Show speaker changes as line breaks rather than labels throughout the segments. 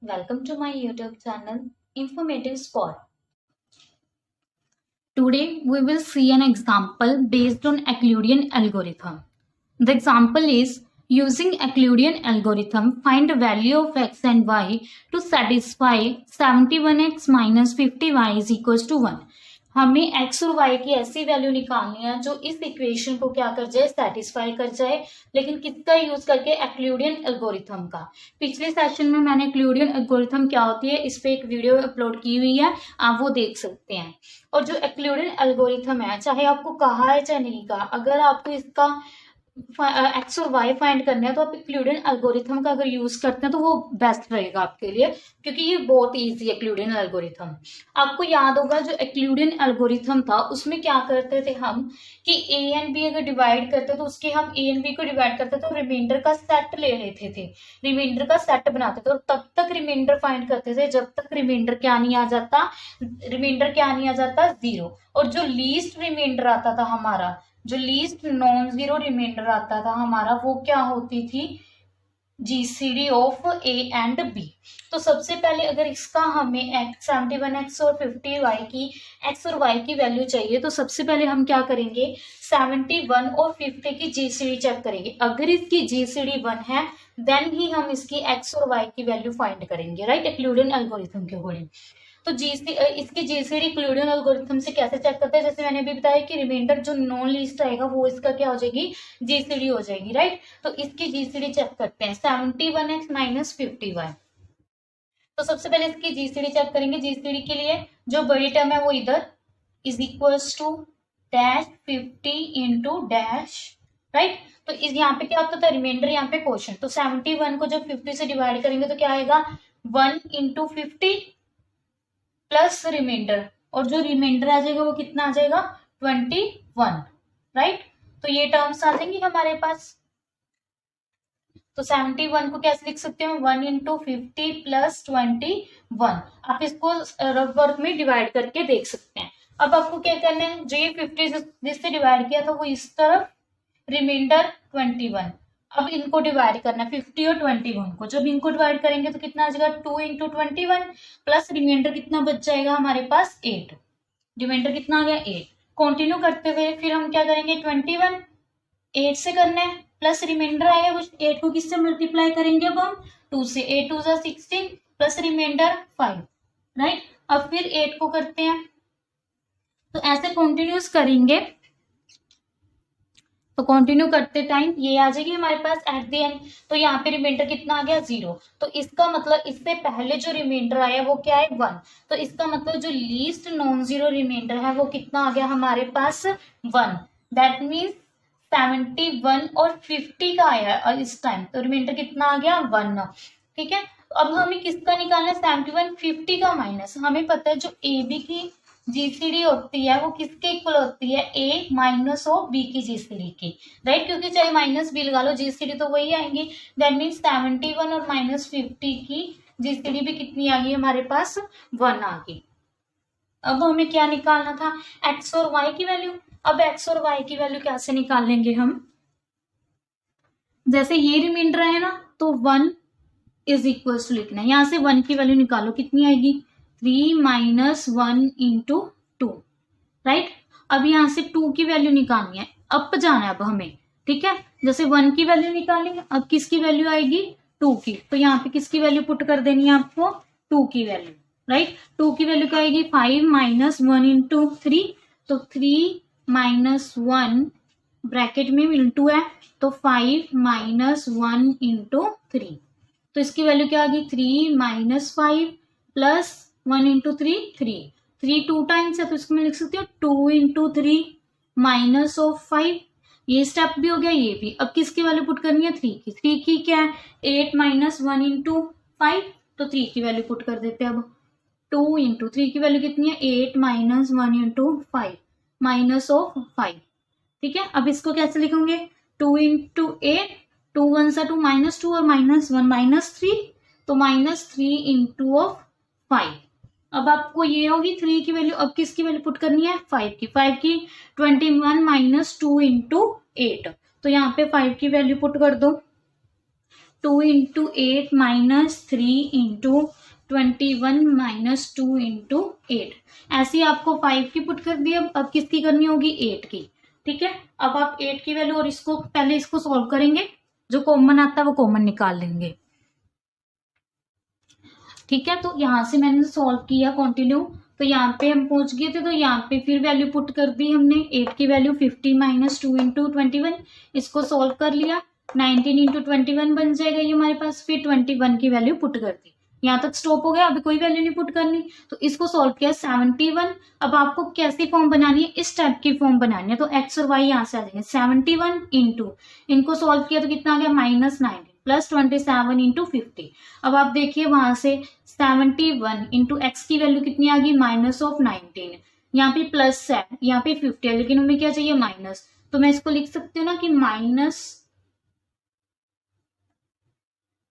Welcome to my YouTube channel, Informative Spot. Today we will see an example based on Euclidean algorithm. The example is using Euclidean algorithm, find the value of x and y to satisfy 71x minus 50y is equals to 1. हमें x और y की ऐसी value निकालनी है जो इस equation को क्या कर जाए, सेटिस्फाई कर जाए, लेकिन किसका यूज करके, एक्लूडियन एल्गोरिथम का। पिछले सेशन में मैंने एक्लूडियन एल्गोरिथम क्या होती है इस पे एक वीडियो अपलोड की हुई है, आप वो देख सकते हैं। और जो एक्लूडियन एल्गोरिथम है, चाहे आपको कहा है चाहे नहीं कहा, अगर आपको इसका एक्स और वाई फाइंड करना है तो आप एक्लूडियन एल्गोरिथम का अगर यूज करते हैं तो वो बेस्ट रहेगा आपके लिए, क्योंकि ये बहुत इजी है एक्लूडियन एल्गोरिथम। आपको याद होगा जो एक्लूडियन एल्गोरिथम था उसमें क्या करते थे हम कि ए एंड बी अगर डिवाइड करते तो उसके हम ए एंड बी को डिवाइड करते तो रिमाइंडर का सेट ले लेते थे, रिमाइंडर का सेट बनाते थे और तब तक रिमाइंडर फाइंड करते थे जब तक रिमाइंडर क्या नहीं आ जाता, जीरो। और जो लीस्ट रिमाइंडर आता था हमारा, जो लीस्ट नॉन जीरो रिमाइंडर आता था हमारा, वो क्या होती थी, GCD of A and B. तो सबसे पहले अगर इसका हमें 71x और 50y की x और y की वैल्यू चाहिए तो सबसे पहले हम क्या करेंगे, 71 और 50 की जीसीडी चेक करेंगे। अगर इसकी जीसीडी 1 है देन ही हम इसकी x और y की वैल्यू फाइंड करेंगे, राइट, एक्लूडियन एल्गोरिथम के अकॉर्डिंग। तो इसकी जीसीडी एक्लूडियन एल्गोरिथम से कैसे चेक करते हैं, जैसे मैंने अभी बताया कि रिमाइंडर जो नॉन लिस्ट आएगा वो इसका क्या हो जाएगी, जीसीडी हो जाएगी, राइट। तो इसकी जीसीडी चेक करते हैं, 71x माइनस 50y। तो सबसे पहले इसकी जीसीडी चेक करेंगे। जीसीडी के लिए जो बड़ी टर्म है वो इधर is equals to dash 50 into dash, right. तो इस यहाँ पे क्या होता था, रिमाइंडर यहाँ पे क्वोशंट। तो 71 को जब 50 से डिवाइड करेंगे तो क्या आएगा, 1 इंटू 50 प्लस रिमाइंडर, और जो रिमाइंडर आ जाएगा वो कितना आ जाएगा, 21, राइट। तो ये टर्म्स आ जाएंगी हमारे पास। तो 71 को कैसे लिख सकते हैं, 1 इंटू 50 प्लस 21। आप इसको रफ वर्क में डिवाइड करके देख सकते हैं। अब आपको क्या करना है, जो ये 50 जिससे डिवाइड किया था वो इस तरफ, रिमाइंडर 21। अब इनको डिवाइड करना है 50 और 21 को। जब इनको डिवाइड करेंगे तो कितना आ जाएगा, 2 इंटू 21 प्लस रिमाइंडर कितना बच जाएगा हमारे पास, 8। रिमाइंडर कितना आ गया, 8। कंटिन्यू करते हुए फिर हम क्या करेंगे, 21 8 से करना है, प्लस रिमाइंडर आएगा कुछ, 8 को किससे मल्टीप्लाई करेंगे अब हम, 2 से। 8 2 जा 16 प्लस रिमाइंडर 5, राइट। अब फिर 8 को करते हैं, तो ऐसे कंटिन्यूस करेंगे। तो कंटिन्यू करते टाइम ये आ जाएगी हमारे पास एट द एंड। तो यहाँ पे रिमाइंडर कितना आ गया, 0। तो इसका मतलब इससे पहले जो रिमाइंडर आया वो क्या है, 1। तो इसका मतलब जो लीस्ट नॉन जीरो रिमाइंडर है वो कितना आ गया हमारे पास, 1। दैट मीन्स 71 और 50 का आया है इस टाइम, तो रिमाइंडर कितना आ गया, 1, ठीक है। अब हमें किसका निकालना है, 71 50 का माइनस। हमें पता है जो ए बी की जीसीडी होती है वो किसके इक्वल होती है, ए माइनस ऑफ बी की जीसीडी की, राइट। क्योंकि चाहे माइनस बी लगा लो, जीसीडी तो वही आएंगी। दैट मीन्स 71 और माइनस 50 की जीसीडी भी कितनी आ गई हमारे पास, 1 आ गई। अब हमें क्या निकालना था, एक्स और वाई की वैल्यू। अब एक्स और वाई की वैल्यू कैसे निकालेंगे हम, जैसे ये रिमाइंडर है ना तो 1 इज इक्वल टू लिखना है, यहां से 1 की वैल्यू निकालो, कितनी आएगी, 3 माइनस 1 इंटू 2, राइट। अब यहां से 2 की वैल्यू निकालनी है, अप जाना है अब हमें, ठीक है। जैसे 1 की वैल्यू निकाली, अब किसकी वैल्यू आएगी, 2 की। तो यहाँ पे किसकी वैल्यू पुट कर देनी है आपको, 2 की वैल्यू, राइट। 2 की वैल्यू क्या आएगी, 5 माइनस 1 इंटू 3। तो 3 माइनस 1 ब्रैकेट में इंटू है, तो 5 माइनस 1 इंटू 3। तो इसकी वैल्यू क्या आ गई, 3 माइनस 5 प्लस 1 इंटू 3, 3 2 टाइम्स है तो इसको मैं लिख सकती हूँ 2 इंटू 3 माइनस ऑफ 5। ये स्टेप भी हो गया, ये भी। अब किसकी वैल्यू पुट करनी है, 3 की। 3 की क्या है, 8 माइनस 1 इंटू 5, तो 3 की वैल्यू पुट कर देते हैं। अब 2 इंटू 3 की वैल्यू कितनी है, 8 माइनस 1 इंटू 5 माइनस ऑफ 5, ठीक है। अब इसको कैसे लिखोगे, 2 इंटू 8, 2 1 सा 2 माइनस 2 और माइनस 1 माइनस 3, तो माइनस 3 इंटू ऑफ 5। अब आपको ये होगी 3 की वैल्यू, अब किसकी वैल्यू पुट करनी है, 5 की। 5 की 21 माइनस 2 इंटू 8, तो यहाँ पे 5 की वैल्यू पुट कर दो। 2 into 8 minus 3 into 21 minus 2 into 8। ऐसे ही आपको 5 की पुट कर दी। अब किसकी करनी होगी? 8 की। ठीक है, अब आप 8 की वैल्यू और इसको पहले इसको सॉल्व करेंगे, जो कॉमन आता है वो कॉमन निकाल लेंगे। ठीक है, तो यहाँ से मैंने सॉल्व किया कंटिन्यू, तो यहाँ पे हम पहुंच गए थे, तो यहाँ पे फिर वैल्यू पुट कर दी हमने। 8 की वैल्यू 50 माइनस 2 इंटू 21, इसको सॉल्व कर लिया, 19 इंटू 21 बन जाएगा ये हमारे पास। फिर 21 की वैल्यू पुट कर दी, यहाँ तक स्टॉप हो गया, अभी कोई वैल्यू नहीं पुट करनी। तो इसको सॉल्व किया 71। अब आपको कैसी फॉर्म बनानी है? इस टाइप की फॉर्म बनानी है, तो एक्स और वाई यहाँ से आ जाएंगे। 71 इंटू, इनको सॉल्व किया तो कितना आ गया? Minus 19 plus 27 into 50। अब आप देखिए वहां से 71 इंटू एक्स की वैल्यू कितनी आ गई? Minus of 19। यहाँ पे प्लस है, यहाँ पे 50 है, लेकिन हमें क्या चाहिए? माइनस। तो मैं इसको लिख सकती हूँ ना कि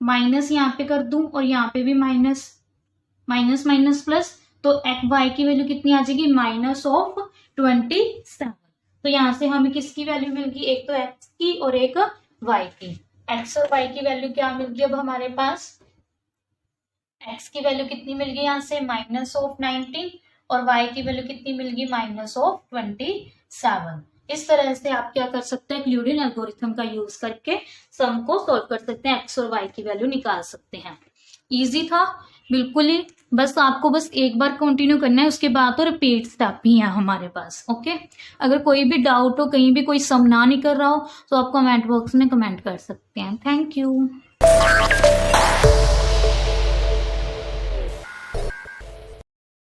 माइनस यहाँ पे कर दूं और यहाँ पे भी माइनस, माइनस माइनस प्लस, तो एक्स वाई की वैल्यू कितनी आ जाएगी? Minus of 27। तो यहाँ से हमें किसकी वैल्यू मिल गई? एक तो एक्स की और एक वाई की। एक्स और वाई की वैल्यू क्या मिल गई? अब हमारे पास एक्स की वैल्यू कितनी मिल गई यहाँ से? माइनस ऑफ 19, और वाई की वैल्यू कितनी मिल गई? Minus of 27। इस तरह से आप क्या कर सकते हैं? यूक्लिडियन एल्गोरिथम का यूज करके सम को सॉल्व कर सकते हैं, एक्स और वाई की वैल्यू निकाल सकते हैं। इजी था बिल्कुल ही, बस आपको बस एक बार कंटिन्यू करना है, उसके बाद तो रिपीट स्टेप भी है हमारे पास। ओके, अगर कोई भी डाउट हो, कहीं भी कोई सम ना निकल रहा हो, तो आप कमेंट बॉक्स में कमेंट कर सकते हैं। Thank you.